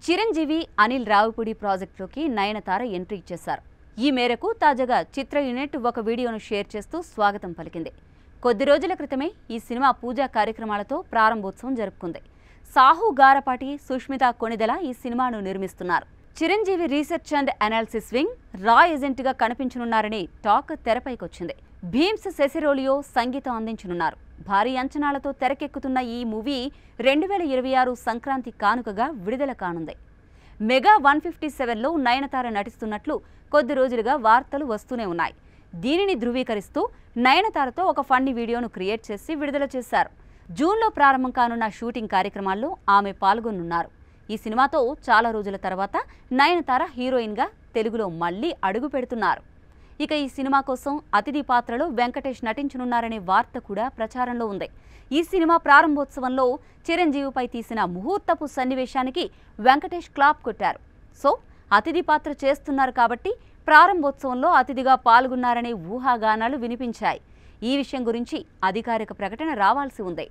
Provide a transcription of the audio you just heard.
Chiranjeevi Anil Ravipudi ప్రాజెక్టులోకి Nayanthara entry ఇచ్చేశారు. ఈ మేరకు తాజాగా చిత్ర యూనిట్ ఒక వీడియోను షేర్ చేస్తూ స్వాగతం పలికింది. కొద్ది రోజుల క్రితమే ఈ సినిమా పూజా కార్యక్రమాలతో ప్రారంభోత్సవం జరుపుకుంది. సాహు గారపాటి, సుష్మిత కొణిదెల ఈ సినిమాను నిర్మిస్తున్నారు. Chiranjeevi research and analysis wing రా ఏజెంట్గా కనిపించనున్నారని టాక్ తెరపైకొచ్చింది. భీమ్స్ సెసిరోలియో సంగీతం అందించనున్నారు. భారీ అంచనాలతో తెరకెక్కుతున్న ఈ మూవీ 2026 సంక్రాంతి కానుకగా విడుదల కానుంది. మెగా 157లో నయనతార నటిస్తున్నట్లు కొద్ది రోజులుగా వార్తలు వస్తూనే ఉన్నాయి. దీనిని ధృవీకరిస్తూ నయనతారతో ఒక ఫన్నీ వీడియోను క్రియేట్ చేసి విడుదల చేశారు. జూన్లో ప్రారంభం కానున్న షూటింగ్ కార్యక్రమాల్లో ఆమె పాల్గొనున్నారు. ఈ సినిమాతో చాలా రోజుల తర్వాత నయనతార హీరోయిన్గా తెలుగులో మళ్లీ అడుగు పెడుతున్నారు. ఇక ఈ సినిమా కోసం అతిథి పాత్రలో వెంకటేష్ నటించనున్నారనే వార్త కూడా ప్రచారంలో ఉంది. ఈ సినిమా ప్రారంభోత్సవంలో చిరంజీవిపై తీసిన ముహూర్తపు సన్నివేశానికి వెంకటేష్ క్లాప్ కొట్టారు. సో అతిథి పాత్ర చేస్తున్నారు కాబట్టి ప్రారంభోత్సవంలో అతిథిగా పాల్గొన్నారనే ఊహాగానాలు వినిపించాయి. ఈ విషయం గురించి అధికారిక ప్రకటన రావాల్సి ఉంది.